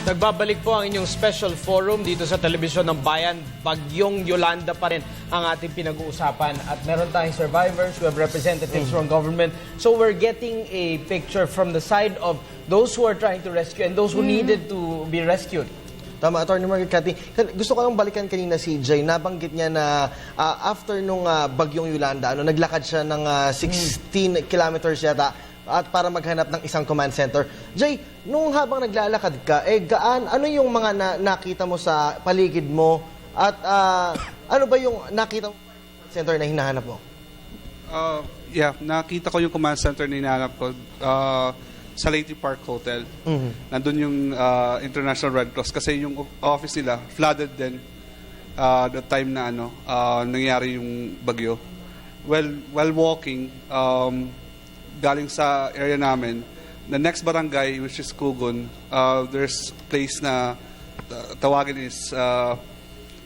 Nagbabalik po ang inyong special forum dito sa Telebisyon ng Bayan. Bagyong Yolanda pa rin ang ating pinag-uusapan. At meron tayong survivors, we have representatives from government. So we're getting a picture from the side of those who are trying to rescue and those who needed to be rescued. Tama, Atty. Margaret Cathy. Gusto ko lang balikan kanina si Jay. Nabanggit niya na after nung Bagyong Yolanda, naglakad siya ng 16 kilometers yata at para maghanap ng isang command center. Jay, nung habang naglalakad ka, ano yung mga nakita mo sa paligid mo at ano ba yung nakita mo sa center na hinahanap mo? Nakita ko yung command center na hinahanap ko sa Leyte Park Hotel. Nandun yung International Red Cross kasi yung office nila flooded din the time na nangyari yung bagyo. While walking, galing sa area namin, the next barangay, which is Kugon, there's place na tawagin is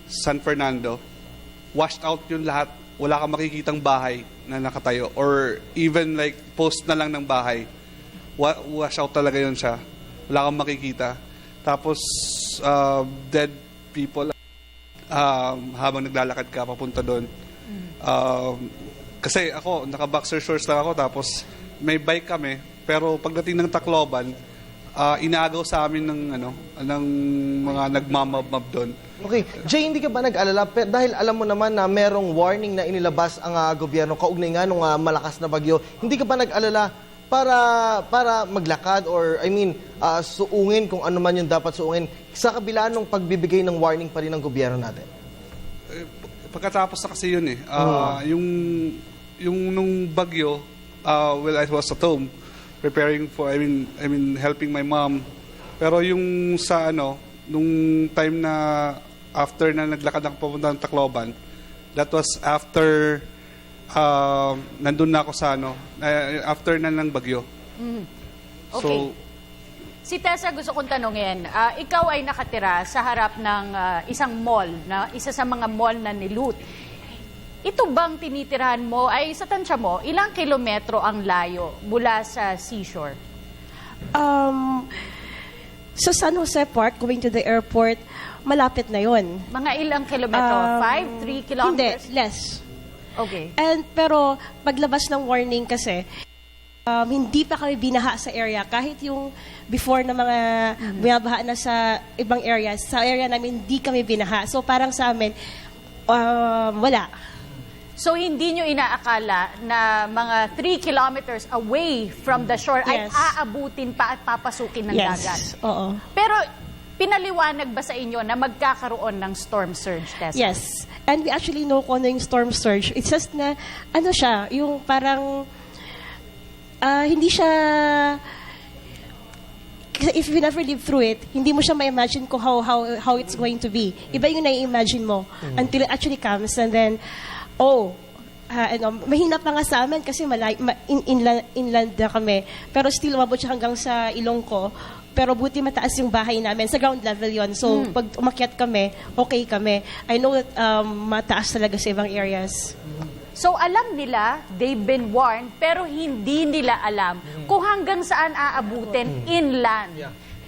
San Fernando. Washed out yung lahat. Wala kang makikitang bahay na nakatayo. Or even like post na lang ng bahay. Wash out talaga yun siya. Wala kang makikita. Tapos, dead people habang naglalakad ka papunta doon. Kasi ako, naka-boxer shorts lang ako, tapos may bike kami, pero pagdating ng Tacloban, inaagaw sa amin ng mga nagmamab doon. Okay. Jay, hindi ka ba nag-alala? Dahil alam mo naman na merong warning na inilabas ang gobyerno kaugnay nga nung malakas na bagyo. Hindi ka ba nag-alala para maglakad or, suungin kung ano man yung dapat suungin sa kabila nung pagbibigay ng warning pa rin ng gobyerno natin? Pagkatapos na kasi yun yung nung bagyo, I was at home preparing for, helping my mom. Pero yung sa nung time na after na naglakad ako papunta ng Tacloban, that was after nandun na ako sa after na ng bagyo. Okay. So, si Tessa, gusto kong tanungin, ikaw ay nakatira sa harap ng isang mall, na isa sa mga mall na niloot. Ito bang tinitirahan mo, ay sa tansya mo, ilang kilometro ang layo mula sa seashore? Sa San Jose Park, going to the airport, malapit na yon. Mga ilang kilometro? 5, 3 kilometers? Hindi, less. Okay. Pero paglabas ng warning kasi, hindi pa kami binaha sa area. Kahit yung before na mga binabaha na sa ibang areas, sa area namin hindi kami binaha. So parang sa amin, wala. So hindi nyo inaakala na mga 3 kilometers away from the shore ay Yes. aabutin pa at papasukin ng dagat? Yes, oo. Pero pinaliwanag ba sa inyo na magkakaroon ng storm surge, Tessa? Yes. And we actually know kung ano yung storm surge. It's just na, siya, yung parang, hindi siya, if you never live through it, hindi mo siya ma-imagine kung how it's going to be. Iba yung na-imagine mo until it actually comes and then, mahina pa nga sa amin kasi inland na kami. Pero still, umabot siya hanggang sa ilong ko. Pero buti mataas yung bahay namin. Sa ground level yon. So, pag umakyat kami, okay kami. I know that mataas talaga sa ibang areas. So alam nila, they've been warned, pero hindi nila alam kung hanggang saan aabutin inland.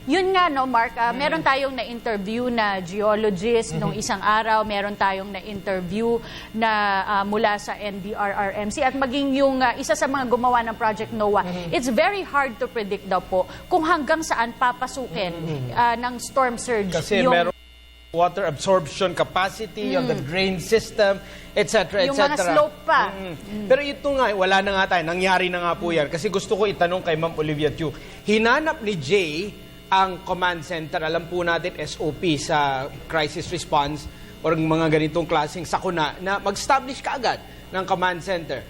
Yun nga, Mark, meron tayong na-interview na geologist nung isang araw, meron tayong na-interview na mula sa NDRRMC at maging yung isa sa mga gumawa ng Project NOAA. It's very hard to predict daw po kung hanggang saan papasukin ng storm surge. Kasi meron water absorption capacity of the drain system, etc. Yung mga slope pa. Pero ito nga, wala na nga tayo. Nangyari na nga po yan. Kasi gusto ko itanong kay Ma'am Olivia Tew. Hinanap ni Jay ang command center. Alam po natin, SOP sa crisis response or mga ganitong klaseng sakuna na mag-establish kaagad ng command center.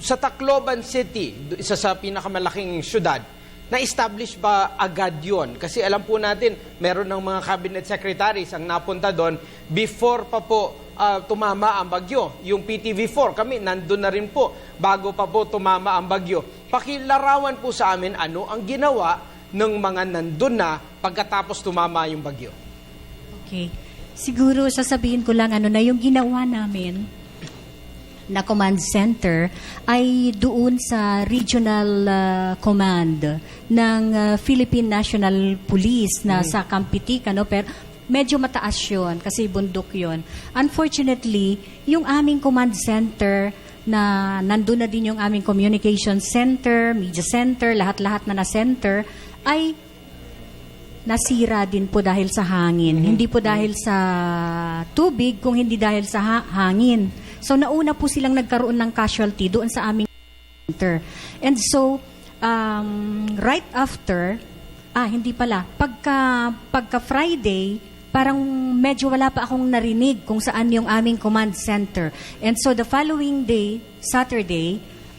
Sa Tacloban City, isa sa pinakamalaking syudad, na-establish ba agad yon? Kasi alam po natin, meron ng mga cabinet secretaries ang napunta doon before pa po tumama ang bagyo. Yung PTV4, kami nandun na rin po bago pa po tumama ang bagyo. Pakilarawan po sa amin ano ang ginawa ng mga nandun na pagkatapos tumama yung bagyo. Okay. Siguro sasabihin ko lang ano na yung ginawa namin. na command center ay doon sa regional command ng Philippine National Police na sa Kampitik, pero medyo mataas yun kasi bundok yun. Unfortunately, yung aming command center na nandun na din yung aming communication center, media center, lahat-lahat na center ay nasira din po dahil sa hangin. Hindi po dahil sa tubig, kung hindi dahil sa hangin. So, nauna po silang nagkaroon ng casualty doon sa aming center. And so, right after, hindi pala, pagka Friday, parang medyo wala pa akong narinig kung saan yung aming command center. And so, the following day, Saturday,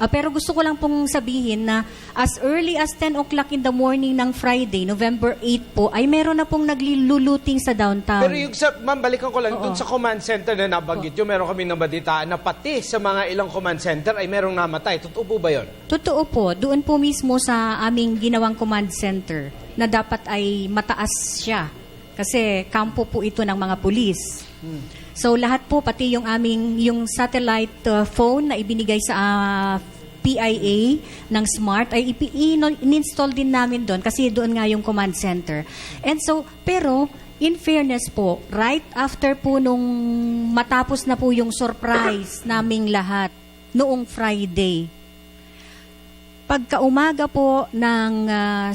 pero gusto ko lang pong sabihin na as early as 10 o'clock in the morning ng Friday, November 8 po, ay meron na pong nagluluting sa downtown. Pero yung ma'am, balikan ko lang, dun sa command center na nabanggit yun, meron kami nabaditaan na pati sa mga ilang command center ay merong namatay. Totoo po ba yun? Totoo po. Doon po mismo sa aming ginawang command center na dapat ay mataas siya. Kasi kampo po ito ng mga pulis. So lahat po, pati yung aming yung satellite phone na ibinigay sa PIA ng Smart ay in-install din namin doon kasi doon nga yung command center. And so, pero in fairness po, right after po nung matapos na po yung surprise naming lahat noong Friday, pagkaumaga po ng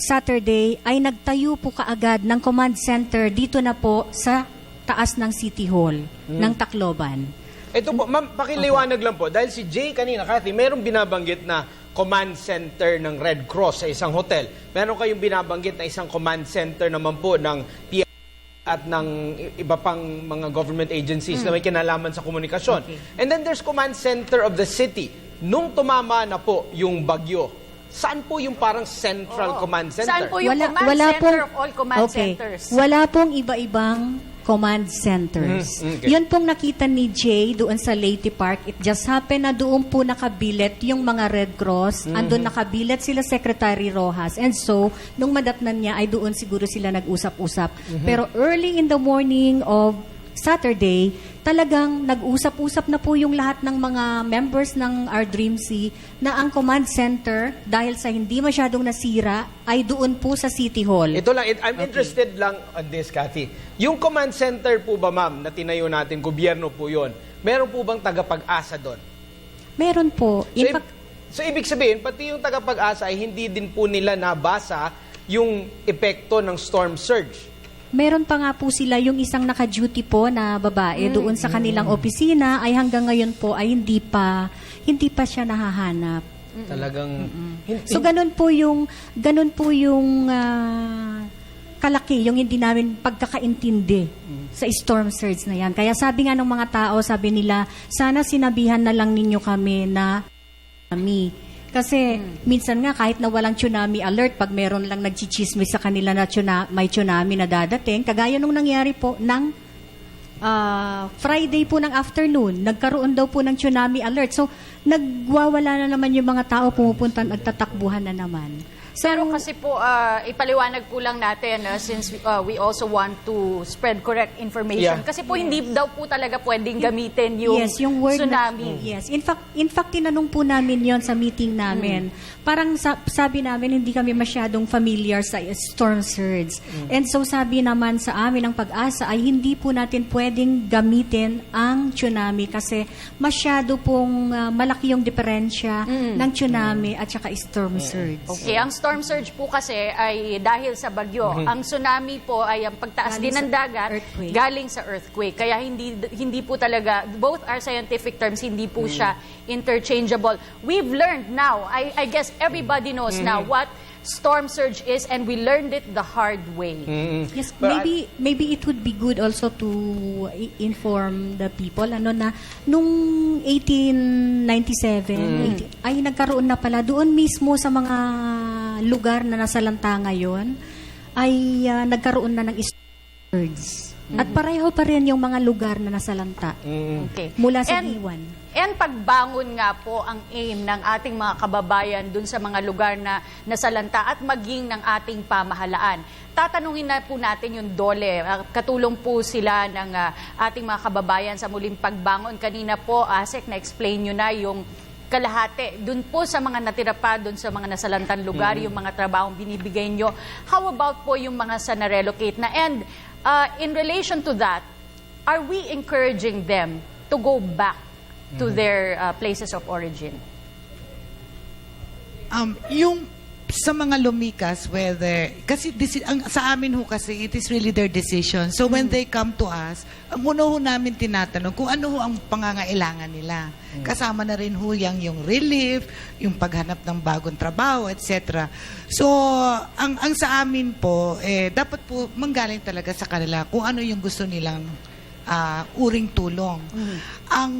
Saturday ay nagtayo po kaagad ng command center dito na po sa taas ng City Hall ng Tacloban. Ito po, ma'am, pakiliwanag lang po. Dahil si Jay kanina, Kathy, merong binabanggit na command center ng Red Cross sa isang hotel. Meron kayong binabanggit na isang command center naman po ng PIA at ng iba pang mga government agencies na may kinalaman sa komunikasyon. Okay. And then there's command center of the city. Nung tumama na po yung bagyo, saan po yung parang central command center? Saan po yung command center of all command centers? Wala pong iba-ibang command centers. Okay. Yun pong nakita ni Jay doon sa Leyte Park. It just happened na doon po nakabilet yung mga Red Cross. Andun nakabilet sila Secretary Rojas. And so, nung madatnan niya, ay doon siguro sila nag-usap-usap. Pero early in the morning of Saturday, talagang nag-usap-usap na po yung lahat ng mga members ng Our Dream Sea na ang command center, dahil sa hindi masyadong nasira, ay doon po sa City Hall. Ito lang, I'm interested lang on this, Kathy. Yung command center po ba, ma'am, na tinayo natin, gobyerno po yun, meron po bang tagapag-asa doon? Meron po. In fact, So, ibig sabihin, pati yung tagapag-asa ay hindi din po nila nabasa yung epekto ng storm surge. meron pa nga po sila yung isang naka-duty po na babae doon sa kanilang opisina ay hanggang ngayon po ay hindi pa siya nahahanap. Talagang... So ganun po yung kalaki yung hindi namin pagkakaintindi sa storm surge na yan. Kaya sabi nga ng mga tao, sabi nila, sana sinabihan na lang ninyo kami na kasi minsan nga kahit na walang tsunami alert, pag meron lang nagchichismis sa kanila na may tsunami na dadating, kagaya nung nangyari po ng Friday po ng afternoon, nagkaroon daw po ng tsunami alert. So, nagwawala na naman yung mga tao, pumupunta, nagtatakbuhan na naman. Pero kasi po, ipaliwanag po lang natin since we also want to spread correct information. Yeah. Kasi po hindi daw po talaga pwedeng gamitin yung, yung word tsunami. Yes. In fact, tinanong po namin yon sa meeting namin. Parang sabi namin, hindi kami masyadong familiar sa storm surge. And so sabi naman sa amin ng Pag-asa ay hindi po natin pwedeng gamitin ang tsunami kasi masyado pong malaki yung diferensya ng tsunami at saka storm surge. Okay, ang storm surge po kasi ay dahil sa bagyo. Ang tsunami po ay ang pagtaas Galing din ng sa dagat earthquake. galing sa earthquake. Kaya hindi po talaga, both are scientific terms, hindi po siya interchangeable. We've learned now, I guess everybody knows now what storm surge is, and we learned it the hard way. Yes, maybe it would be good also to inform the people na nung 1897 ay nagkaroon na pala doon mismo sa mga lugar na nasa lanta ngayon ay nagkaroon na ng storm surge. At pareho pa rin yung mga lugar na nasalanta Okay. mula sa And- D1. And pagbangon nga po ang aim ng ating mga kababayan dun sa mga lugar na nasalanta at maging ng ating pamahalaan. Tatanungin na po natin yung DOLE. Katulong po sila ng ating mga kababayan sa muling pagbangon. Kanina po, ASEC, na-explain nyo na yung kalahati. Doon po sa mga natira pa, doon sa mga nasalantan lugar, yung mga trabahong binibigay nyo. How about po yung mga sa na-relocate na? And in relation to that, are we encouraging them to go back to their places of origin? Yung sa mga lumikas, whether, kasi sa amin ho kasi, it is really their decision. So when they come to us, ang una ho namin tinatanong kung ano ho ang pangangailangan nila. Kasama na rin ho yung relief, yung paghanap ng bagong trabaho, etc. So, ang sa amin po, dapat po manggaling talaga sa kanila kung ano yung gusto nilang uring tulong. Ang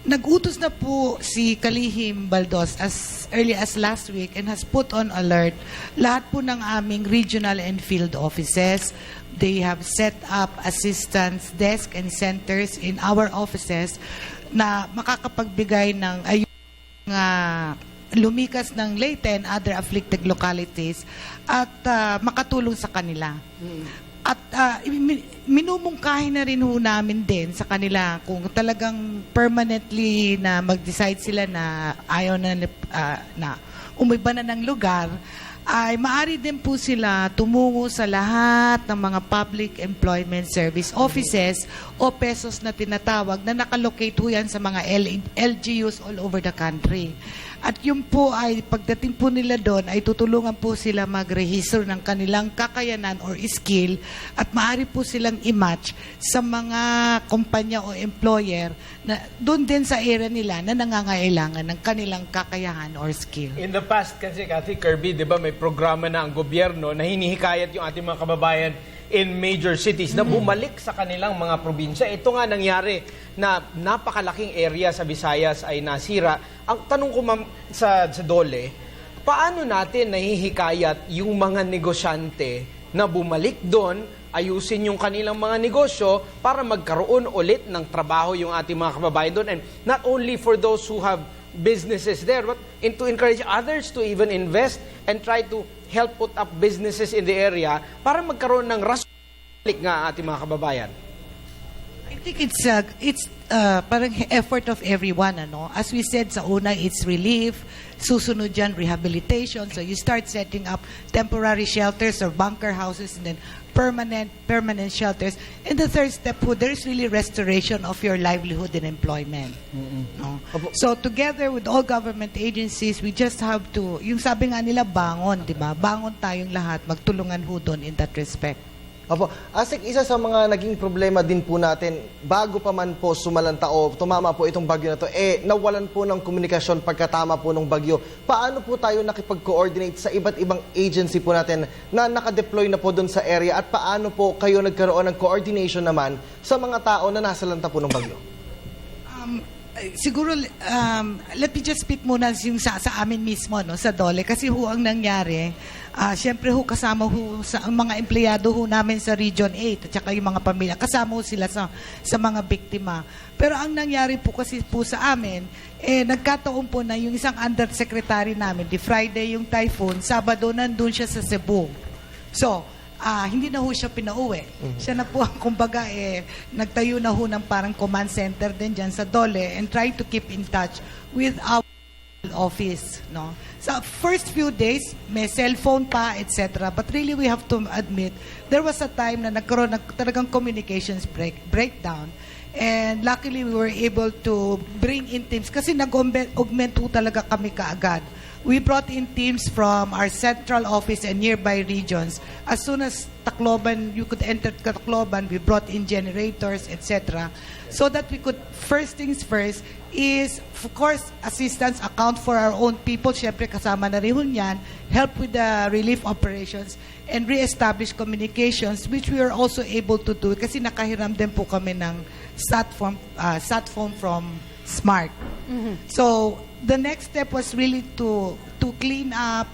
nag-utos na po si Kalihim Baldos as early as last week and has put on alert lahat po ng aming regional and field offices. They have set up assistance desk and centers in our offices na makakapagbigay ng lumikas ng Leyte and other afflicted localities at makatulong sa kanila. At minumungkahi na rin ho namin din sa kanila kung talagang permanently na mag-decide sila na ayaw na umiba na ng lugar, ay maaari din po sila tumungo sa lahat ng mga public employment service offices o pesos na tinatawag na nakalocate ho yan sa mga LGUs all over the country. At yun po ay pagdating po nila doon ay tutulungan po sila mag-register ng kanilang kakayanan or skill at maaari po silang i-match sa mga kumpanya o employer na doon din sa area nila na nangangailangan ng kanilang kakayahan or skill. In the past kasi, Kathy Kirby, di ba may programa na ang gobyerno na hinihikayat yung ating mga kababayan in major cities na bumalik sa kanilang mga probinsya. Ito nga nangyari na napakalaking area sa Visayas ay nasira. Ang tanong ko ma'am sa DOLE, paano natin nahihikayat yung mga negosyante na bumalik doon, ayusin yung kanilang mga negosyo para magkaroon ulit ng trabaho yung ating mga kababayan doon? And not only for those who have businesses there, but to encourage others to even invest and try to help put up businesses in the area para magkaroon ng rason nga ating mga kababayan. I think it's parang effort of everyone, ano. As we said sa una, it's relief, susunod dyan, rehabilitation. So you start setting up temporary shelters or bunker houses and then permanent shelters. And the third step po, there is really restoration of your livelihood and employment. No? So together with all government agencies, we just have to, yung sabi nga nila, bangon, di ba? Bangon tayong lahat, magtulungan ho doon in that respect. Opo. Asik, isa sa mga naging problema din po natin, bago pa man po sumalanta o tumama po itong bagyo na to, nawalan po ng komunikasyon pagkatama po ng bagyo. Paano po tayo nakipag-coordinate sa iba't ibang agency po natin na nakadeploy na po doon sa area at paano po kayo nagkaroon ng coordination naman sa mga tao na nasalanta po ng bagyo? Siguro, let me just speak muna yung sa amin mismo, no, sa DOLE. Kasi ho ang nangyari, syempre ho kasama ho ang mga empleyado ho namin sa Region 8 at saka yung mga pamilya, kasama ho sila sa mga biktima. Pero ang nangyari po kasi po sa amin, nagkataon po na yung isang undersecretary namin, di Friday yung typhoon, Sabado nandun siya sa Cebu. So, hindi na ho siya pinauwi. Siya na po ang kumbaga nagtayo na ho ng parang command center din dyan sa DOLE and try to keep in touch with our office. No? Sa first few days, may cellphone pa, etc. But really, we have to admit, there was a time na nagkaroon ng talagang communications breakdown. And luckily, we were able to bring in teams kasi nag-augment ho talaga kami kaagad. We brought in teams from our central office and nearby regions. As soon as Tacloban, you could enter Tacloban, we brought in generators, etc. So that we could, first things first, is, of course, assistance, account for our own people. Siyempre, kasama na rin yan. Help with the relief operations and re-establish communications, which we are also able to do kasi nakahiram din po kami ng sat phone from Smart. So, the next step was really to clean up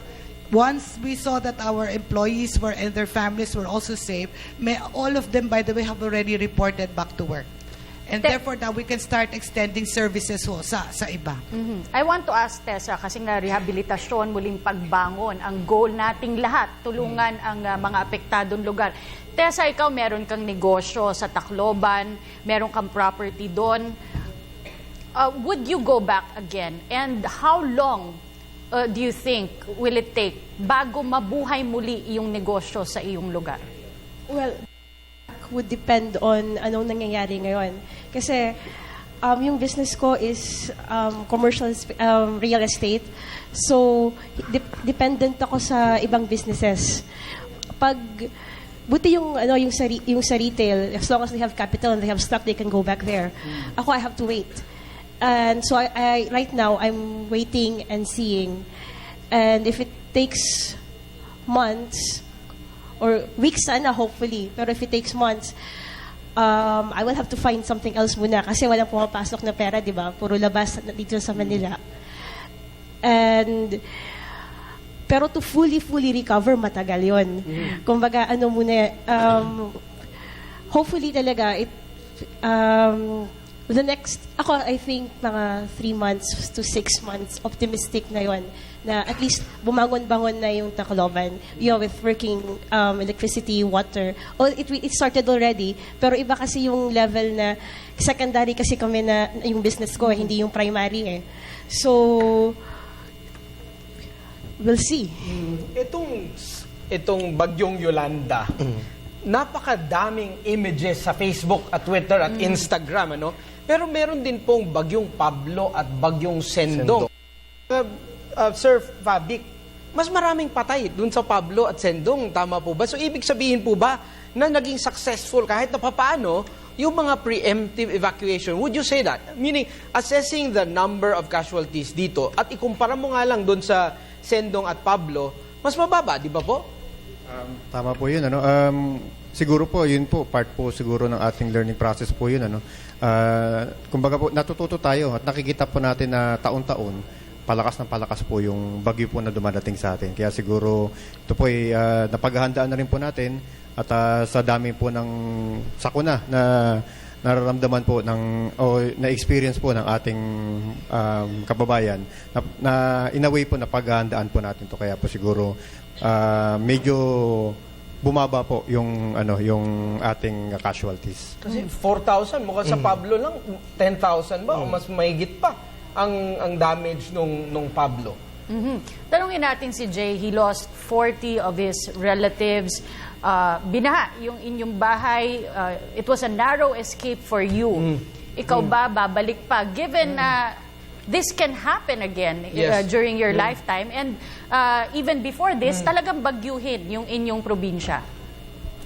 once we saw that our employees were and their families were also safe, all of them, by the way, have already reported back to work. And therefore, now we can start extending services ho sa iba. I want to ask Tessa, kasi nga rehabilitasyon, muling pagbangon, ang goal nating lahat, tulungan ang mga apektadong lugar. Tessa, ikaw meron kang negosyo sa Tacloban, meron kang property doon. Would you go back again? And how long do you think will it take bago mabuhay muli yung negosyo sa iyong lugar? Well, would depend on anong nangyayari ngayon. Kasi yung business ko is commercial real estate. So, dependent ako sa ibang businesses. Buti yung sa retail, as long as they have capital and they have stock, they can go back there. Ako, I have to wait. And so I right now, I'm waiting and seeing. And if it takes months, or weeks sana, hopefully. Pero if it takes months, I will have to find something else muna kasi walang pumapasok na pera, di ba? Puro labas dito sa Manila. Pero to fully recover, matagal yun. Kumbaga, hopefully talaga, I think mga 3 months to 6 months, optimistic na yon na at least bumangon-bangon na yung Tacloban, with working electricity, water. It started already, pero iba kasi yung level na secondary kasi kami na yung business ko, hindi yung primary eh. So, we'll see. Itong bagyong Yolanda, napakadaming images sa Facebook at Twitter at Instagram, ano? Pero meron din pong bagyong Pablo at bagyong Sendong. Sir Fabic, mas maraming patay dun sa Pablo at Sendong, tama po ba? So ibig sabihin po ba na naging successful kahit na papaano yung mga preemptive evacuation? Would you say that? Meaning, assessing the number of casualties dito at ikumpara mo nga lang dun sa Sendong at Pablo, mas mababa, di ba po? Tama po yun. Siguro po, yun po, part po siguro ng ating learning process po yun. Kumbaga po, natututo tayo at nakikita po natin na taon-taon, palakas ng palakas po yung bagyo po na dumadating sa atin. Kaya siguro ito po ay napaghahandaan na rin po natin at sa dami po ng sakuna na nararamdaman po na-experience po ng ating kababayan na in a way po napaghahandaan po natin to. Kaya po siguro medyo bumaba po yung ating casualties. Kasi 4,000, mukhang sa Pablo lang 10,000 ba o mas mahigit pa ang damage nung Pablo. Tanungin natin si Jay. He lost 40 of his relatives. Binaha yung inyong bahay. It was a narrow escape for you. Ikaw ba, babalik pa? Given this can happen again during your lifetime. And even before this, talagang bagyuhin yung inyong probinsya.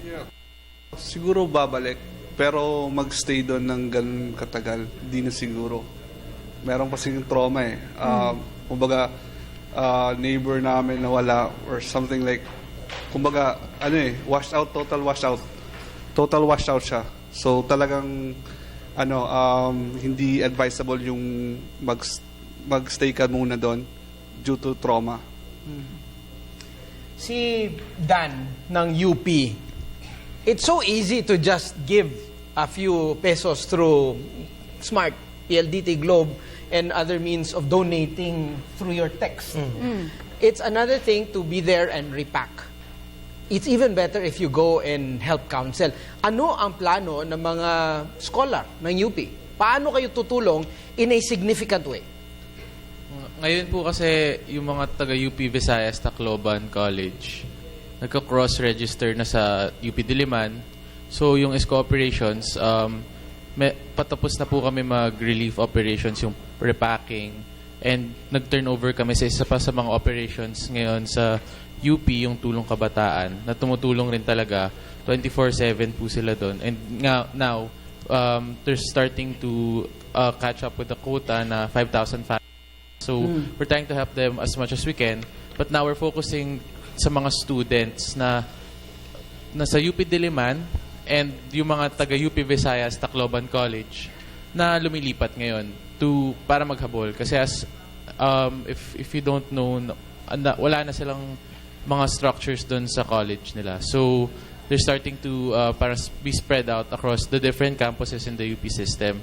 Yeah. Siguro babalik. Pero magstay doon ng ganun katagal. Hindi na siguro. Meron kasing trauma eh. Kumbaga, neighbor namin nawala or something like, kumbaga, washed out, total washed out. Total washed out siya. So talagang, hindi advisable yung magstay ka muna doon due to trauma. Si Dan ng UP, it's so easy to just give a few pesos through Smart, PLDT, Globe, and other means of donating through your text. It's another thing to be there and repack. It's even better if you go and help counsel. Ano ang plano ng mga scholar ng UP? Paano kayo tutulong in a significant way? Ngayon po kasi yung mga taga-UP Visayas Tacloban College, nagka-cross-register na sa UP Diliman. So yung ESCO operations, patapos na po kami mag-relief operations, yung repacking, and nag-turnover kami sa isa pa sa mga operations ngayon sa UP, yung Tulong Kabataan, na tumutulong rin talaga 24/7 po sila doon. And now, they're starting to catch up with the quota na 5,000 families. So we're trying to help them as much as we can. But now we're focusing sa mga students na nasa UP Diliman and yung mga taga-UP Visayas Tacloban College na lumilipat ngayon para maghabol. Kasi if you don't know, wala na silang mga structures doon sa college nila. So, they're starting to para be spread out across the different campuses in the UP system.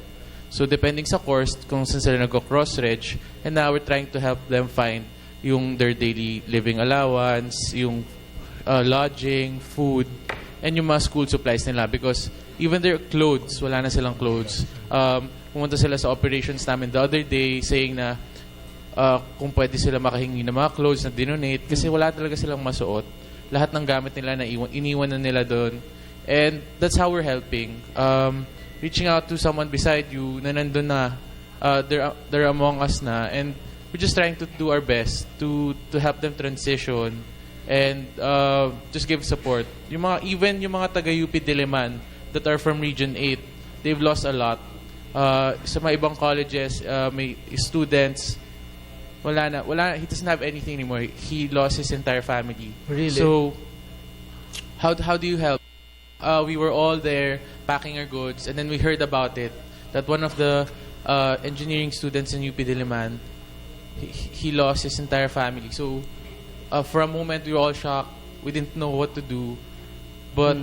So, depending sa course, kung saan sila nag-cross-reg, and now we're trying to help them find yung their daily living allowance, yung lodging, food, and yung mga school supplies nila. Because even their clothes, wala na silang clothes. Pumunta sila sa operations namin the other day saying na kung pwede sila makahingi ng mga clothes na dinonate kasi wala talaga silang masuot. Lahat ng gamit nila na iniwan na nila doon. And that's how we're helping. Reaching out to someone beside you na nandun na, they're among us na, and we're just trying to do our best to help them transition and just give support. Even yung mga taga-UP Diliman that are from Region 8, they've lost a lot. Sa mga ibang colleges, may students, he doesn't have anything anymore. He lost his entire family. Really? So, how do you help? We were all there packing our goods, and then we heard about it, that one of the engineering students in UP Diliman, he lost his entire family. So, for a moment, we were all shocked. We didn't know what to do. But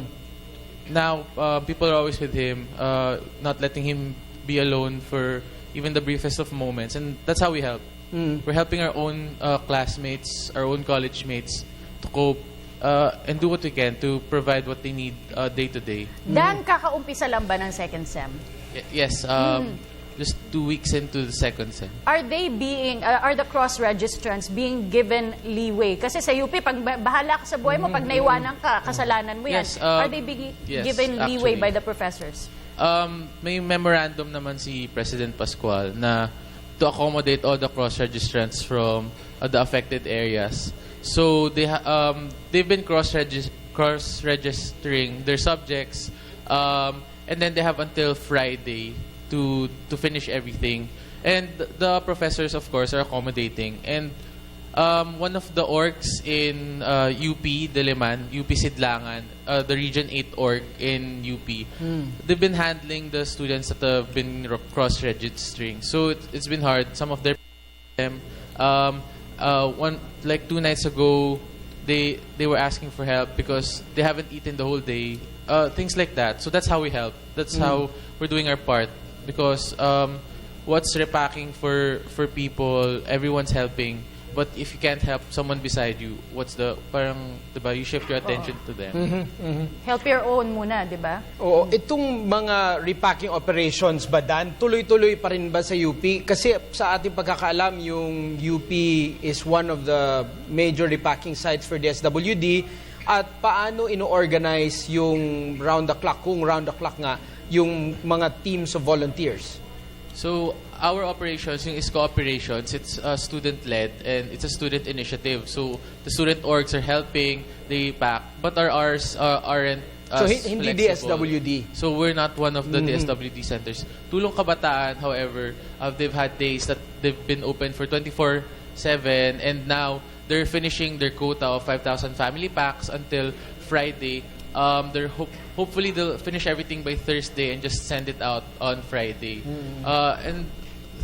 now, people are always with him, not letting him be alone for even the briefest of moments. And that's how we help. We're helping our own classmates, our own college mates to cope and do what we can to provide what they need day to day. Dan, kakaumpisa lang ba ng second sem? Yes, just 2 weeks into the second sem. Are the cross-registrants being given leeway? Kasi sa UP, pag bahala ka sa buhay mo, pag naiwanan ka, kasalanan mo yan. Yes, Are they being given leeway actually, by the professors? May memorandum naman si President Pascual na to accommodate all the cross-registrants from the affected areas. So they've been cross-registering their subjects, and then they have until Friday to finish everything. And the professors, of course, are accommodating. And one of the orgs in UP Diliman, UP Sidlangan, the Region 8 org in UP, they've been handling the students that have been cross-registering. So it's been hard. Some of them, 2 nights ago, they were asking for help because they haven't eaten the whole day. Things like that. So that's how we help. That's how we're doing our part. Because what's repacking for people, everyone's helping. But if you can't help someone beside you, diba, you shift your attention to them. Help your own muna, di ba? Oo, itong mga repacking operations ba, Dan, tuloy-tuloy pa rin ba sa UP? Kasi sa ating pagkakaalam, yung UP is one of the major repacking sites for the SWD. At paano ino-organize yung round the clock, kung round the clock nga, yung mga teams of volunteers? So, our operations, yung ISCO operations, it's student-led and it's a student initiative. So, the student orgs are helping, they pack, but ours aren't So, as hindi flexible. DSWD? So, we're not one of the DSWD centers. Tulong Kabataan, however, they've had days that they've been open for 24/7, and now they're finishing their quota of 5,000 family packs until Friday. Hopefully they'll finish everything by Thursday and just send it out on Friday. And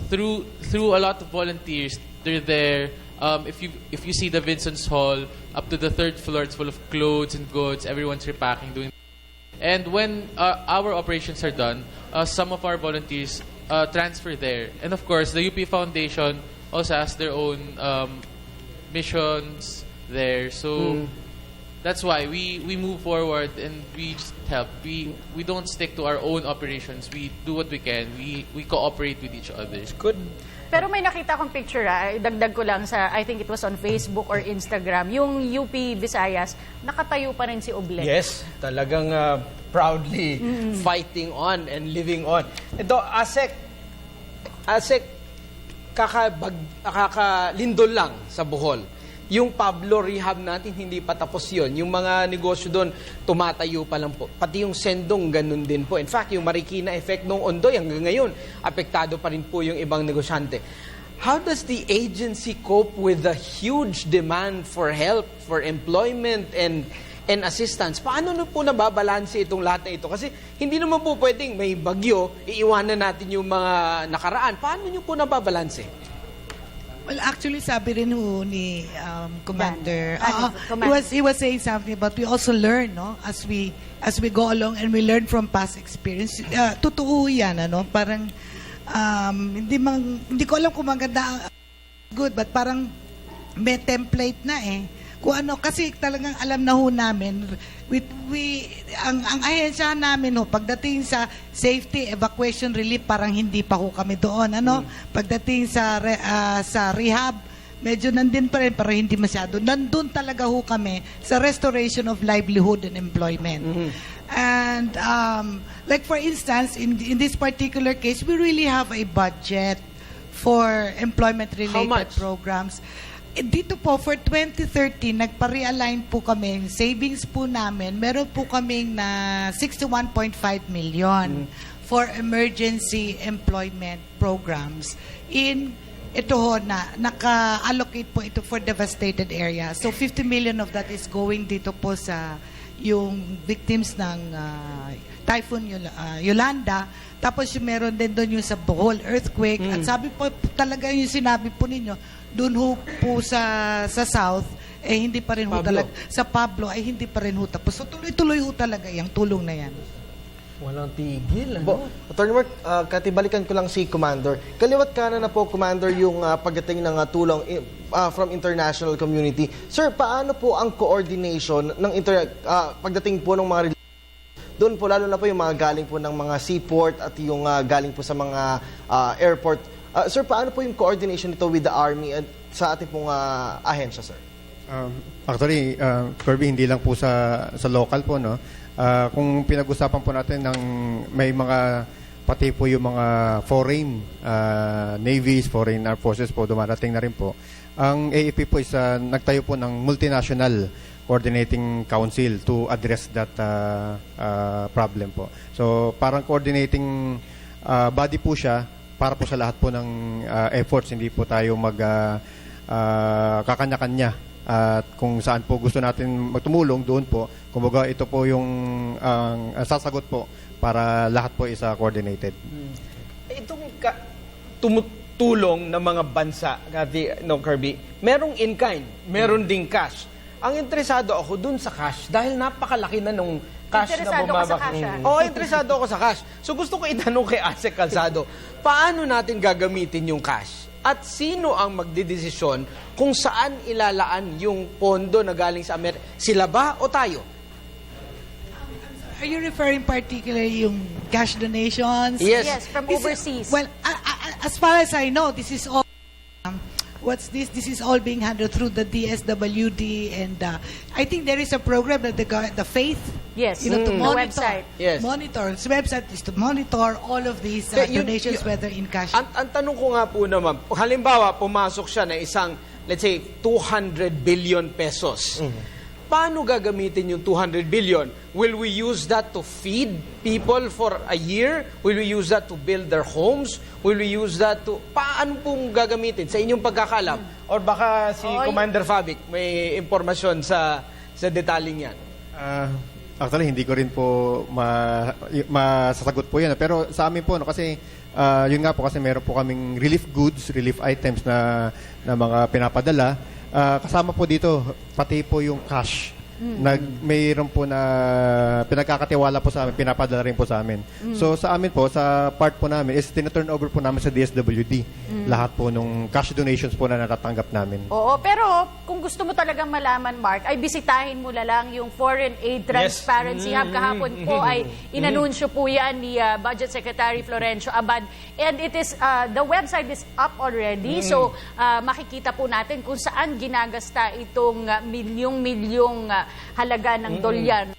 through a lot of volunteers, they're there. If you see the Vincent's Hall, up to the 3rd floor, it's full of clothes and goods. Everyone's repacking, doing. And when our operations are done, some of our volunteers transfer there. And of course, the UP Foundation also has their own missions there. So that's why we move forward and we just help. We don't stick to our own operations. We do what we can. We cooperate with each other. Good. Pero may nakita kong picture, dagdag ko lang sa, I think it was on Facebook or Instagram, yung UP Visayas, nakatayo pa rin si Oble. Yes, talagang proudly fighting on and living on. Ito, Asek, kakalindol lang sa Bohol. Yung Pablo Rehab natin, hindi pa tapos yun. Yung mga negosyo doon, tumatayo pa lang po. Pati yung Sendong, ganun din po. In fact, yung Marikina effect nung Ondoy, hanggang ngayon, apektado pa rin po yung ibang negosyante. How does the agency cope with the huge demand for help, for employment, and assistance? Paano na po nababalanse itong lahat na ito? Kasi hindi naman po pwedeng may bagyo, iiwanan natin yung mga nakaraan. Paano nyo po nababalanse? Well, actually, sabi rin ho ni Commander, Commander. he was saying something about we also learn, no, as we go along and we learn from past experience. Totoo yan, ano, parang hindi ko alam kung maganda good, but parang may template na eh. Kung ano, kasi talagang alam na ho namin, ang ahensya namin ho, pagdating sa safety, evacuation, relief, parang hindi pa ho kami doon. Ano? Pagdating sa rehab, medyo nandun pa rin, pero hindi masyado. Nandun talaga ho kami sa restoration of livelihood and employment. And like for instance, in this particular case, we really have a budget for employment-related programs. Dito po, for 2013, nagpa-realign po kami, savings po namin, meron po kaming na 61.5 million for emergency employment programs. Ito ho, naka-allocate po ito for devastated areas. So 50 million of that is going dito po sa yung victims ng Typhoon Yolanda. Tapos yung meron din doon yung sa Bohol earthquake. At sabi po talaga yung sinabi po ninyo, doon ho po sa South, hindi pa rin ho talaga. Sa Pablo, hindi pa rin ho tapos. So tuloy-tuloy ho talaga yung tulong na yan. Walang tigil, ano? Attorney Mark, Kati, balikan ko lang si Commander. Kaliwat kanan na po, Commander, yung pagdating ng tulong from international community. Sir, paano po ang coordination ng pagdating po ng mga doon po, lalo na po yung mga galing po ng mga seaport at yung galing po sa mga airport. Sir, paano po yung coordination nito with the Army at sa ating pong ahensya, sir? Actually, Kirby, hindi lang po sa local po, no? Kung pinag-usapan po natin ng may mga pati po yung mga foreign navies, foreign armed forces po, dumarating na rin po. Ang AFP po is nagtayo po ng multinational coordinating council to address that problem po. So, parang coordinating body po siya para po sa lahat po ng efforts, hindi po tayo kakanya-kanya. At kung saan po gusto natin magtumulong, doon po. Kumbaga, ito po yung sasagot po para lahat po is coordinated. Itong tumutulong ng mga bansa, Kirby, merong in-kind, meron ding cash. Ang interesado ako dun sa cash dahil napakalaki na nung cash Interesado na bumabak. ka sa cash, Oo, interesado ako sa cash. So gusto ko itanong kay Ase Calzado, paano natin gagamitin yung cash? At sino ang magdidesisyon kung saan ilalaan yung pondo na galing sa Amerika? Sila ba o tayo? Are you referring particularly yung cash donations? Yes. From overseas. Well, as far as I know, this is all This is all being handled through the DSWD, and I think there is a program that the Faith, Yes, to the monitor, website. Yes. monitor. The website is to monitor all of these donations, whether in cash. Ang tanong ko nga po naman, halimbawa, pumasok siya na isang, let's say, 200 billion pesos. Paano gagamitin yung 200 billion? Will we use that to feed people for a year? Will we use that to build their homes? Will we use that to... Paano pong gagamitin sa inyong pagkakalam? Or baka si Commander Fabik may impormasyon sa detaling yan? Actually, hindi ko rin po masasagot po yan. Pero sa amin po, no, kasi yun nga po, kasi meron po kaming relief goods, relief items na mga pinapadala. Kasama po dito, pati po yung cash. Mayroon po na pinagkakatiwala po sa amin, pinapadala rin po sa amin. So sa amin po, sa part po namin, is tina-turn over po namin sa DSWD. Lahat po nung cash donations po na natatanggap namin. Oo, pero kung gusto mo talagang malaman, Mark, ay bisitahin mo na lang yung Foreign Aid Transparency Hub. Kahapon po ay inanunsyo po yan ni Budget Secretary Florencio Abad. And it is, the website is up already. So makikita po natin kung saan ginagasta itong milyong-milyong halaga ng dolyar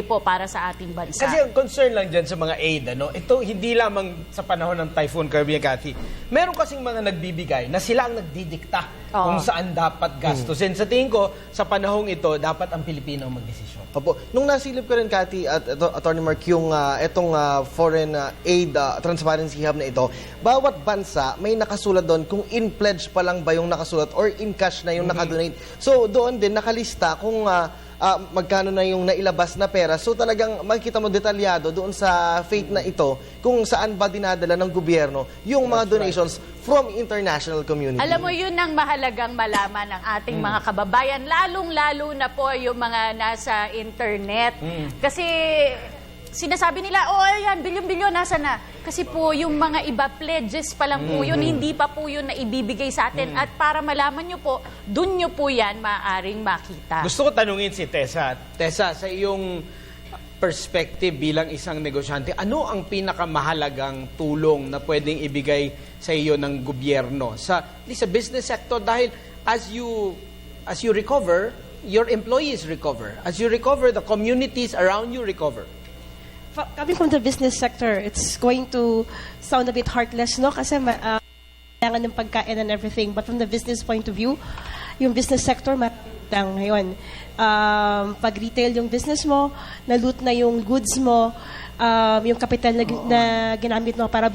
po para sa ating bansa. Kasi ang concern lang dyan sa mga aid, ito hindi lamang sa panahon ng Typhoon, Kirby and Cathy. Meron kasing mga nagbibigay na sila ang nagdidikta kung saan dapat gastusin. Sa tingin ko, sa panahong ito, dapat ang Pilipino ang magdesisyon. Opo. Nung nasilip ko rin, Cathy, at Attorney Mark, yung itong Foreign Aid Transparency Hub na ito, bawat bansa may nakasulat doon kung in pledge pa lang ba yung nakasulat or in cash na yung nakadonate. So doon din nakalista kung magkano na yung nailabas na pera. So talagang makikita mo detalyado doon sa faith na ito kung saan ba dinadala ng gobyerno yung mga donations from international community. Alam mo, yun ang mahalagang malaman ng ating mga kababayan, lalong-lalo na po yung mga nasa internet. Kasi sinasabi nila, oh, ayan, bilyon-bilyon, nasa na? Kasi po, yung mga iba, pledges pa lang po yun, hindi pa po yun na ibibigay sa atin. At para malaman nyo po, dun nyo po yan maaaring makita. Gusto ko tanungin si Tessa. Tessa, sa iyong perspective bilang isang negosyante, ano ang pinakamahalagang tulong na pwedeng ibigay sa iyo ng gobyerno sa business sector? Dahil as you recover, your employees recover. As you recover, the communities around you recover. Coming from the business sector, it's going to sound a bit heartless, no? Kasi kailangan ng pagkain and everything. But from the business point of view, yung business sector, lang ngayon. Pag retail yung business mo, na-loot na yung goods mo, yung capital na ginamit mo para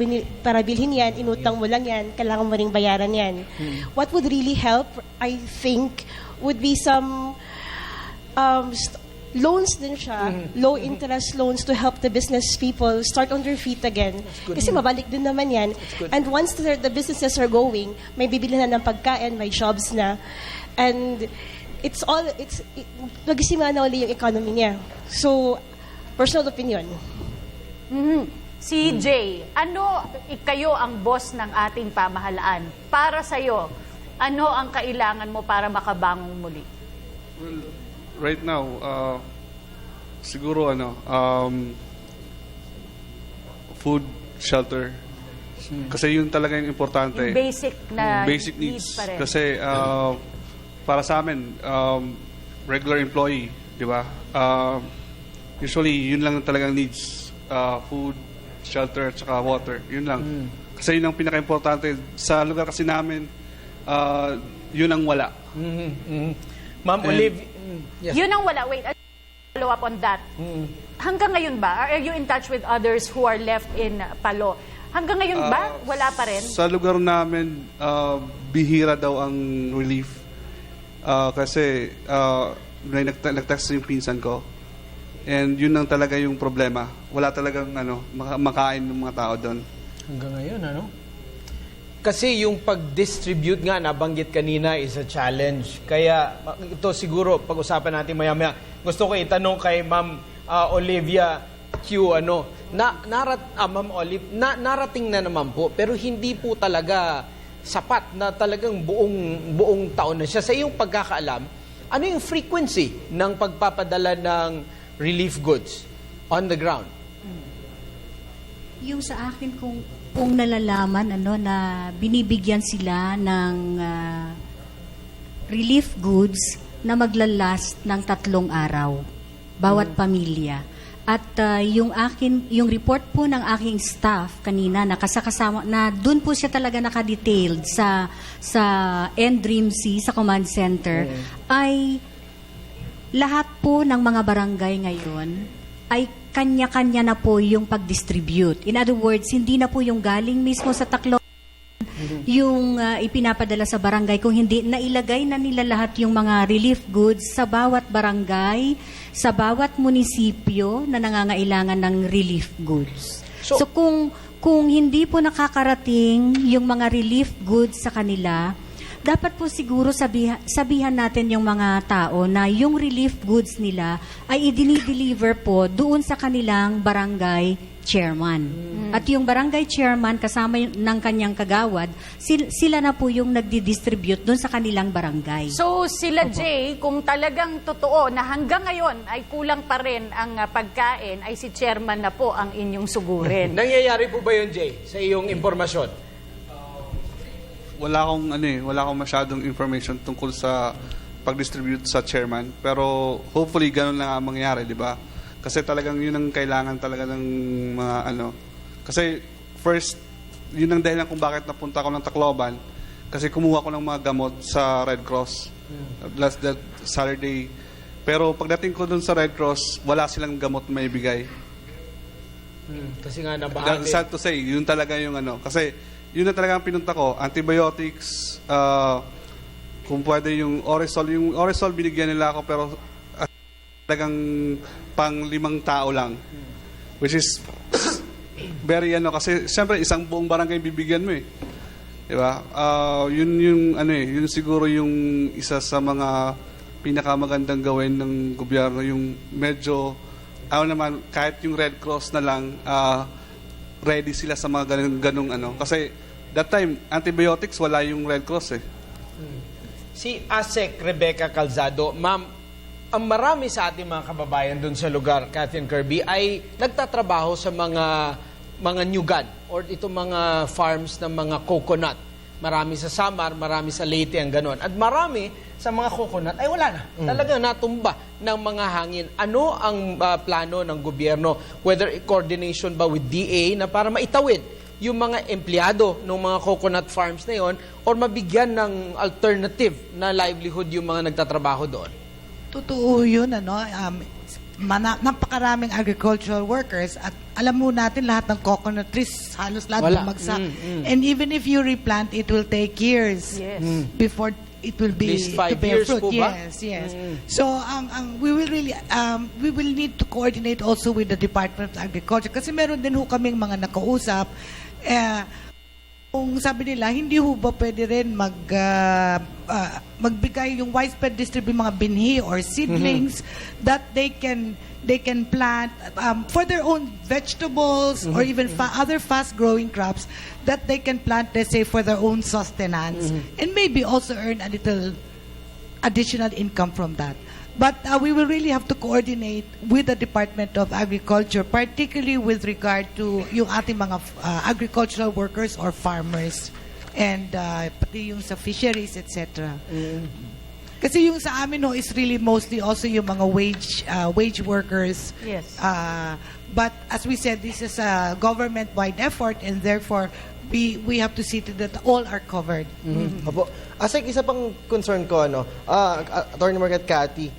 bilhin yan, inutang mo lang yan, kailangan mo ring bayaran yan. What would really help, I think, would be some loans din siya, low interest loans to help the business people start on their feet again. Kasi mabalik din naman yan. And once the businesses are going, may bibili na ng pagkain, may jobs na. And nagsimula na uli yung economy niya. So, personal opinion. Si Jay, kayo ang boss ng ating pamahalaan. Para sa'yo, ano ang kailangan mo para makabangon muli? Well, right now, siguro food, shelter. Kasi yun talaga yung importante. Yung basic needs pa rin. Kasi para sa amin, regular employee, di ba? Usually, yun lang talagang needs. Food, shelter, at saka water. Yun lang. Kasi yun ang pinaka-importante. Sa lugar kasi namin, yun ang wala. Ma'am Olive, yes. Yun ang wala. Wait, follow up on that. Hanggang ngayon ba? Are you in touch with others who are left in Palo? Hanggang ngayon ba? Wala pa rin? Sa lugar namin, bihira daw ang relief. Kasi nag-text yung pinsan ko. And yun lang talaga yung problema. Wala talagang makain ng mga tao doon. Hanggang ngayon, Kasi yung pag-distribute nga, nabanggit kanina, is a challenge. Kaya ito siguro, pag-usapan natin maya-maya. Gusto ko itanong kay Ma'am Olivia Q, Ma'am Olive, narating na naman po, pero hindi po talaga sapat na talagang buong taon na siya. Sa iyong pagkakaalam, ano yung frequency ng pagpapadala ng relief goods on the ground? Yung sa akin, kung nalalaman na binibigyan sila ng relief goods na maglalast ng 3 araw bawat pamilya. At yung report po ng aking staff kanina na kasama na doon po siya talaga naka-detailed sa NDREAMC sa command center ay lahat po ng mga barangay ngayon ay kanya-kanya na po yung pag-distribute. In other words, hindi na po yung galing mismo sa Tacloban yung ipinapadala sa barangay. Kung hindi, nailagay na nila lahat yung mga relief goods sa bawat barangay, sa bawat munisipyo na nangangailangan ng relief goods. So kung hindi po nakakarating yung mga relief goods sa kanila, dapat po siguro sabihan natin yung mga tao na yung relief goods nila ay i-deliver po doon sa kanilang barangay chairman. At yung barangay chairman kasama ng kanyang kagawad, sila na po yung nagdi-distribute doon sa kanilang barangay. So sila, Jay, kung talagang totoo na hanggang ngayon ay kulang pa rin ang pagkain, ay si chairman na po ang inyong sugurin. Nangyayari po ba yun, Jay, sa iyong impormasyon? Wala akong masyadong information tungkol sa pag-distribute sa chairman. Pero hopefully ganun lang ang mangyayari, di ba? Kasi talagang yun ang kailangan talaga ng mga Kasi first, yun ang dahilan kung bakit napunta ako ng Tacloban. Kasi kumuha ko ng mga gamot sa Red Cross last that Saturday. Pero pagdating ko dun sa Red Cross, wala silang gamot na maibigay. Kasi nga nabahagi. Sad to say, yun talaga yung Kasi yun na talaga ang pinunta ko. Antibiotics, kung pwede yung Oresol. Yung Oresol binigyan nila ako pero talagang pang 5 tao lang. Which is very kasi siyempre isang buong barangay bibigyan mo eh. 'Di ba? Yun yung yun siguro yung isa sa mga pinakamagandang gawin ng gobyerno, yung medyo naman kahit yung Red Cross na lang ready sila sa mga ganung kasi that time antibiotics wala yung Red Cross eh. Si ASEC Rebecca Calzado, ma'am, ang marami sa ating mga kababayan dun sa lugar, Catherine Kirby, ay nagtatrabaho sa mga nyugan or itong mga farms ng mga coconut. Marami sa Samar, marami sa Leyte, ang ganon. At marami sa mga coconut ay wala na. Talagang natumba ng mga hangin. Ano ang plano ng gobyerno? Whether coordination ba with DA na para maitawid yung mga empleyado ng mga coconut farms na yon or mabigyan ng alternative na livelihood yung mga nagtatrabaho doon? Totoo yun, napakaraming agricultural workers at alam mo natin lahat ng coconut trees halos lahat Wala. bumagsak. And even if you replant, it will take years before it will be At least 5 to bear years fruit. po ba? Yes. So we will really we will need to coordinate also with the Department of Agriculture kasi meron din ho kaming mga nakausap kung sabi nila, hindi ho ba pwede rin magbigay yung widespread distribute mga binhi or seedlings that they can plant for their own vegetables or even other fast-growing crops that they can plant, let's say, for their own sustenance and maybe also earn a little additional income from that. But we will really have to coordinate with the Department of Agriculture, particularly with regard to yung ating mga agricultural workers or farmers and pati yung sa fisheries, etc. Kasi yung sa amin is really mostly also yung mga wage workers. Yes. But as we said, this is a government-wide effort and therefore we have to see to that all are covered. Opo. Asek, isa pang concern ko, Attorney Margaret Cathy,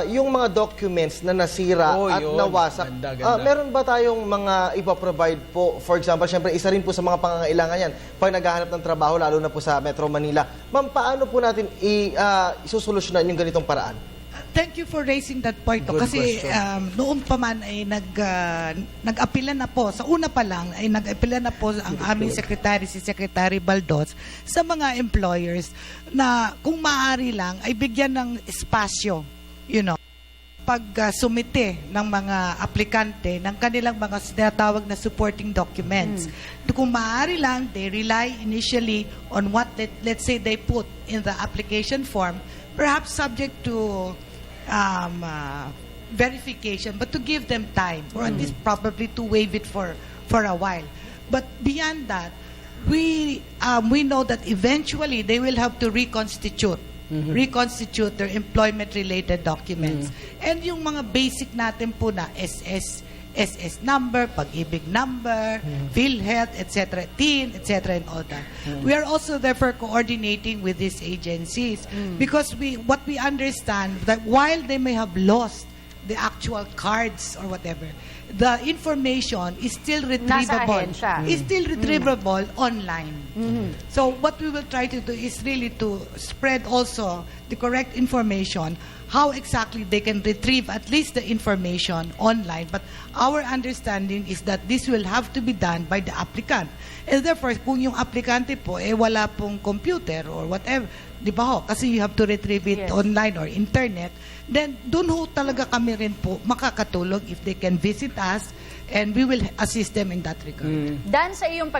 yung mga documents na nasira at yun. nawasak, Ganda. meron ba tayong mga ipoprovide po? For example, syempre, isa rin po sa mga pangangailangan yan pag naghahanap ng trabaho, lalo na po sa Metro Manila. Ma'am, paano po natin isusolusyonan yung ganitong paraan? Thank you for raising that point. Good Kasi question. noon pa man ay nag-apila na po, sa una pa lang ay nag-apila na po ang aming secretary, si Secretary Baldoz, sa mga employers na kung maaari lang ay bigyan ng espasyo, pag sumite ng mga aplikante ng kanilang mga tinatawag na supporting documents. Kung maaari lang, they rely initially on what, let's say, they put in the application form, perhaps subject to verification, but to give them time, or at least probably to waive it for a while. But beyond that, we know that eventually they will have to reconstitute their employment-related documents. And yung mga basic natin po na SS number, pag-ibig number, PhilHealth, etc., TIN, etc., and all that. We are also therefore coordinating with these agencies because what we understand that while they may have lost the actual cards or whatever, the information is still retrievable. ahensya. Is still retrievable online. So what we will try to do is really to spread also the correct information, how exactly they can retrieve at least the information online. But our understanding is that this will have to be done by the applicant. And therefore, kung yung applicante po, wala pong computer or whatever, di ba ho? Kasi you have to retrieve it online or internet, then doon ho talaga kami rin po makakatulog if they can visit us and we will assist them in that regard. Dan, sa iyong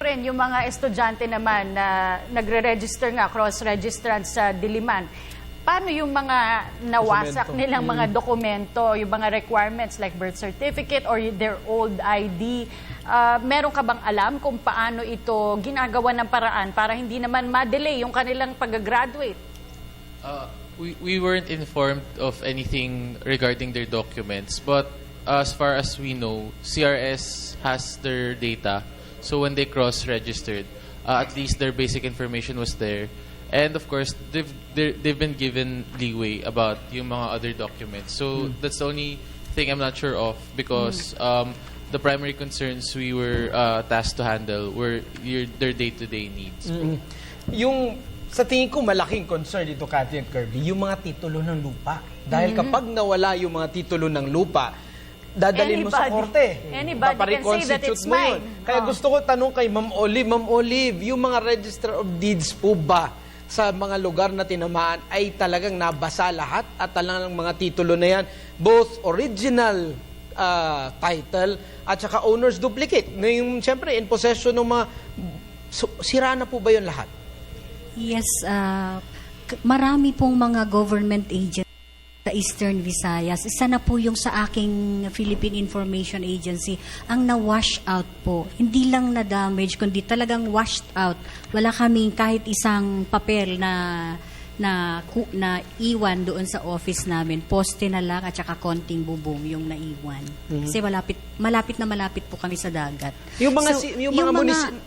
rin, yung mga estudyante naman na nagre-register nga, cross-registrant sa Diliman, paano yung mga nawasak nilang mga dokumento, yung mga requirements like birth certificate or their old ID? Meron ka bang alam kung paano ito ginagawa ng paraan para hindi naman ma-delay yung kanilang pag-graduate? We weren't informed of anything regarding their documents, but as far as we know, CRS has their data. So when they cross-registered, at least their basic information was there. And of course, they've been given leeway about yung mga other documents. So that's the only thing I'm not sure of because the primary concerns we were tasked to handle were their day-to-day needs. Yung Sa tingin ko, malaking concern dito, Cathy and Kirby, yung mga titulo ng lupa. Dahil kapag nawala yung mga titulo ng lupa, dadalhin mo sa korte. Anybody can say that it's mo yun. mine. Kaya gusto ko tanong kay Ma'am Olive, yung mga Register of Deeds po ba sa mga lugar na tinamaan ay talagang nabasa lahat at talagang mga titulo na yan, both original title at saka owner's duplicate. Na yung, siyempre, in possession ng mga... sira na po ba yun lahat? Yes, marami pong mga government agents sa Eastern Visayas. Isa na po yung sa aking Philippine Information Agency ang na-wash out po. Hindi lang na-damage, kundi talagang washed out. Wala kaming kahit isang papel na iwan doon sa office namin. Poste na lang at saka konting bubong yung naiwan. Kasi malapit na malapit po kami sa dagat. Yung mga, So,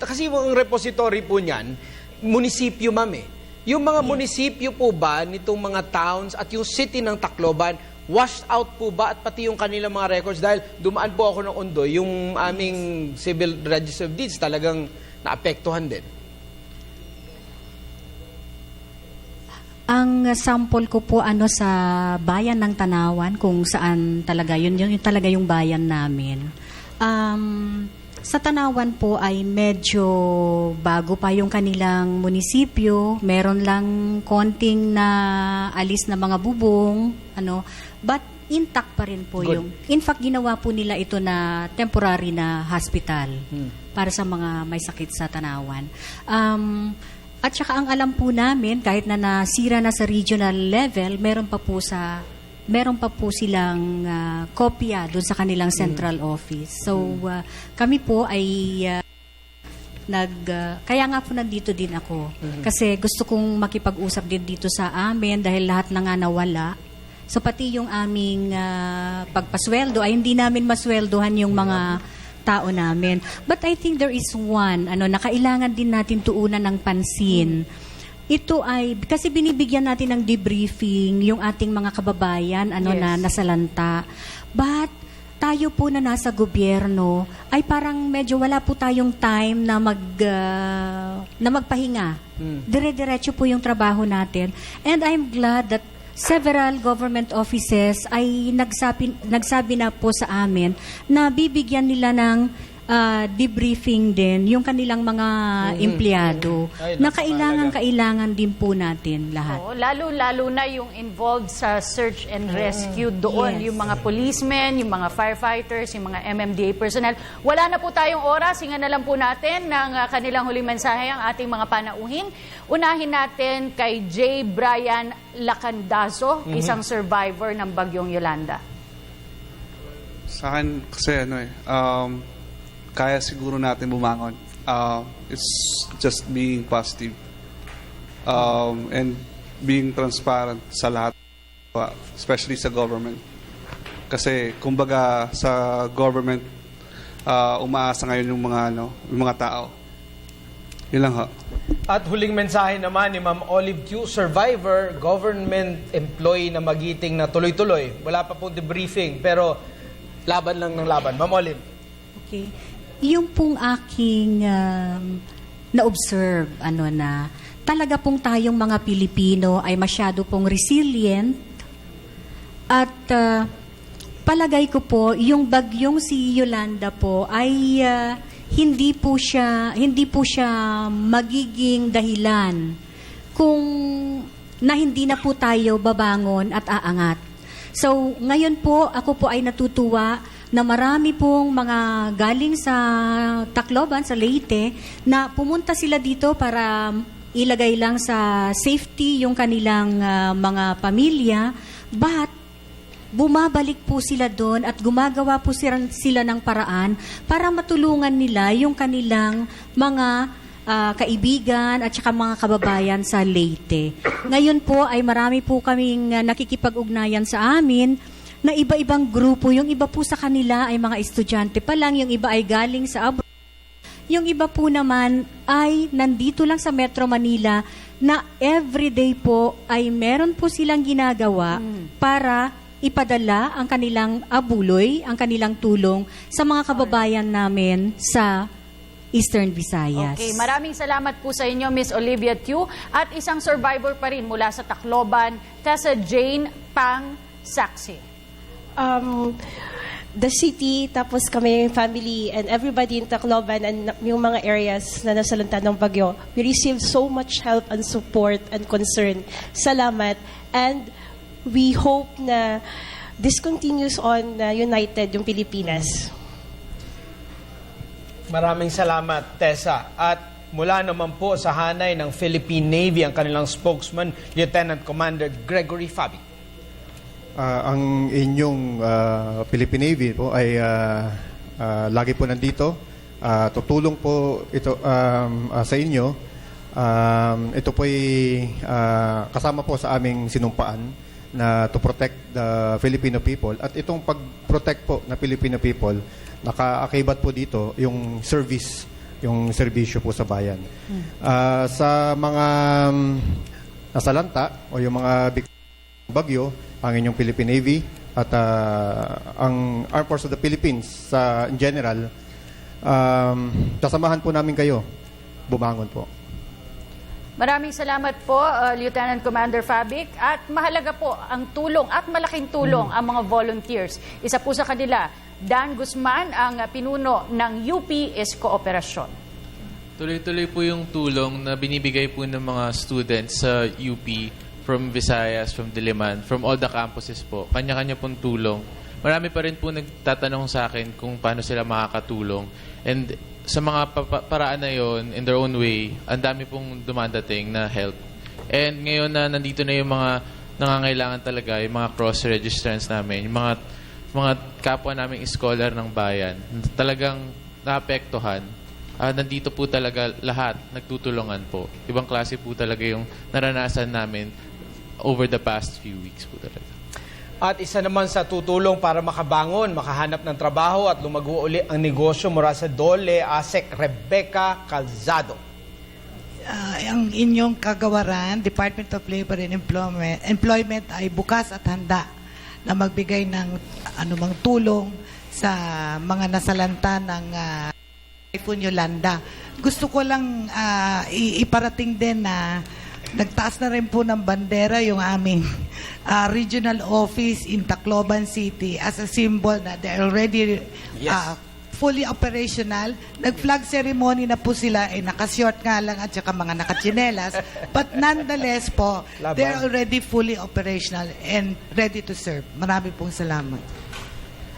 kasi yung repository po niyan, munisipyo, ma'am eh. Yung mga munisipyo po ba, nitong mga towns at yung city ng Tacloban, washed out po ba at pati yung kanilang mga records? Dahil dumaan po ako ng Ondoy, yung aming Civil Register of Deeds talagang naapektuhan din. Ang sample ko po sa bayan ng Tanawan, kung saan talaga, yun talaga yung bayan namin. Sa Tanawan po ay medyo bago pa yung kanilang munisipyo. Meron lang konting na alis na mga bubong, but intact pa rin po yung. In fact, ginawa po nila ito na temporary na hospital para sa mga may sakit sa Tanawan. At saka ang alam po namin, kahit na nasira na sa regional level, meron pa po silang kopya doon sa kanilang central office. So, kami po ay kaya nga po nandito din ako. Kasi gusto kong makipag-usap din dito sa amin dahil lahat na nga nawala. So, pati yung aming pagpasweldo ay hindi namin masweldohan yung mga tao namin. But I think there is one, na kailangan din natin tuunan ng pansin. Ito ay, kasi binibigyan natin ng debriefing yung ating mga kababayan, na nasalanta. But, tayo po na nasa gobyerno, ay parang medyo wala po tayong time na magpahinga. Dire-diretso po yung trabaho natin. And I'm glad that several government offices ay nagsabi na po sa amin na bibigyan nila ng debriefing din yung kanilang mga empleyado na kailangan din po natin lahat. Oo, lalo na yung involved sa search and rescue doon, yung mga policemen, yung mga firefighters, yung mga MMDA personnel. Wala na po tayong oras, hinga na lang po natin ng kanilang huling mensahe ang ating mga panauhin. Unahin natin kay J. Brian Lacandazo, isang survivor ng Bagyong Yolanda. Sa akin kasi kaya siguro natin bumangon. It's just being positive and being transparent sa lahat, especially sa government. Kasi kumbaga sa government umaasa ngayon yung mga tao. Yun lang ho. At huling mensahe naman ni Ma'am Olive Q, survivor, government employee na magiting na tuloy-tuloy. Wala pa pong debriefing, pero laban lang ng laban. Ma'am Olive. Okay. Yung pong aking na-observe, na talaga pong tayong mga Pilipino ay masyado pong resilient at palagay ko po, yung bagyong si Yolanda po ay hindi po siya magiging dahilan kung na hindi na po tayo babangon at aangat. So, ngayon po, ako po ay natutuwa na marami pong mga galing sa Tacloban, sa Leyte, na pumunta sila dito para ilagay lang sa safety yung kanilang mga pamilya, but bumabalik po sila doon at gumagawa po sila ng paraan para matulungan nila yung kanilang mga kaibigan at saka mga kababayan sa Leyte. Ngayon po ay marami po kaming nakikipag-ugnayan sa amin na iba-ibang grupo. Yung iba po sa kanila ay mga estudyante pa lang, yung iba ay galing sa abroad. Yung iba po naman ay nandito lang sa Metro Manila na everyday po ay meron po silang ginagawa para ipadala ang kanilang abuloy, ang kanilang tulong sa mga kababayan namin sa Eastern Visayas. Okay, maraming salamat po sa inyo, Miss Olivia Tew. At isang survivor pa rin mula sa Tacloban, Tessa Jane Pang Saksi. The city, tapos kami, family, and everybody in Tacloban and yung mga areas na nasalanta ng bagyo, we received so much help and support and concern. Salamat. And we hope na this continues on united yung Pilipinas. Maraming salamat, Tessa. At mula naman po sa hanay ng Philippine Navy, ang kanilang spokesman, Lieutenant Commander Gregory Fabi. Ang inyong Philippine Navy po ay lagi po nandito. Tutulong po ito sa inyo. Ito po ay kasama po sa aming sinumpaan na to protect the Filipino people. At itong pag-protect po na Filipino people, nakaakibat po dito yung service, yung serbisyo po sa bayan. Sa mga nasalanta o yung mga bagyo, ang inyong Philippine Navy at ang Armed Forces of the Philippines in general, sasamahan po namin kayo. Bumangon po. Maraming salamat po, Lieutenant Commander Fabic. At mahalaga po ang tulong at malaking tulong ang mga volunteers. Isa po sa kanila, Dan Guzman, ang pinuno ng UP ISCO Operasyon. Tuloy-tuloy po yung tulong na binibigay po ng mga students sa UP from Visayas, from Diliman, from all the campuses po. Kanya-kanya pong tulong. Marami pa rin po nagtatanong sa akin kung paano sila makakatulong. And sa mga paraan na yon, in their own way, ang dami pong dumadating na help. And ngayon na nandito na yung mga nangangailangan talaga, yung mga cross-registrants namin, yung mga kapwa naming scholar ng bayan, talagang naapektuhan. Nandito po talaga lahat, nagtutulungan po. Ibang klase po talaga yung naranasan namin over the past few weeks po talaga. At isa naman sa tutulong para makabangon, makahanap ng trabaho at lumago uli ang negosyo mula sa Dole, ASEC Rebecca Calzado. Ang inyong kagawaran, Department of Labor and Employment ay bukas at handa na magbigay ng anumang tulong sa mga nasalanta ng Typhoon Yolanda. Gusto ko lang iparating din na nagtaas na rin po ng bandera yung aming regional office in Tacloban City as a symbol na they're already fully operational. Nag-flag ceremony na po sila, nakashort nga lang at saka mga nakachinelas. But nonetheless po, they're already fully operational and ready to serve. Marami pong salamat.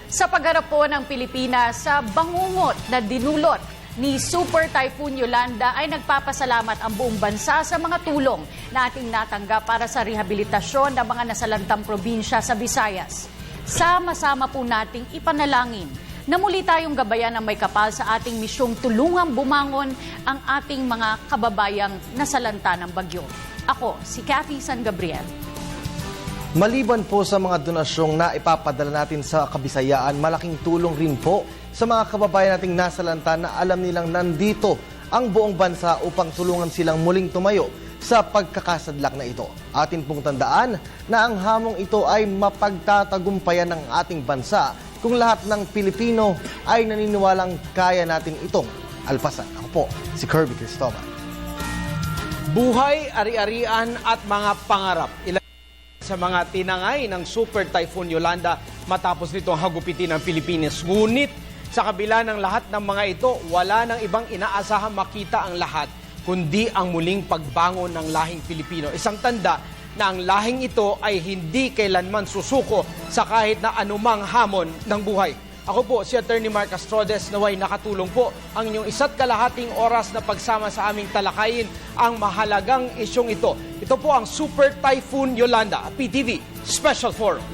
Sa pagharap po ng Pilipinas sa bangungot na dinulot ni Super Typhoon Yolanda ay nagpapasalamat ang buong bansa sa mga tulong na ating natanggap para sa rehabilitasyon ng mga nasalantang probinsya sa Visayas. Sama-sama po nating ipanalangin na muli tayong gabayan ng may kapal sa ating misyong tulungang bumangon ang ating mga kababayang nasalanta ng bagyo. Ako, si Cathy San Gabriel. Maliban po sa mga donasyong na ipapadala natin sa Kabisayaan, malaking tulong rin po sa mga kababayan nating nasalanta na alam nilang nandito ang buong bansa upang tulungan silang muling tumayo sa pagkakasadlak na ito. Atin pong tandaan na ang hamong ito ay mapagtatagumpayan ng ating bansa kung lahat ng Pilipino ay naniniwalang kaya natin itong alpasan. Ako po, si Kirby Cristobal. Buhay, ari-arian at mga pangarap. Sa mga tinangay ng Super Typhoon Yolanda matapos nitong hagupitin ng Pilipinas. Ngunit sa kabila ng lahat ng mga ito, wala nang ibang inaasahang makita ang lahat, kundi ang muling pagbangon ng lahing Pilipino. Isang tanda na ang lahing ito ay hindi kailanman susuko sa kahit na anumang hamon ng buhay. Ako po si Attorney Mark Astrodes, naway nakatulong po ang inyong 1.5 oras na pagsama sa aming talakayin ang mahalagang isyong ito. Ito po ang Super Typhoon Yolanda, PTV Special Forum.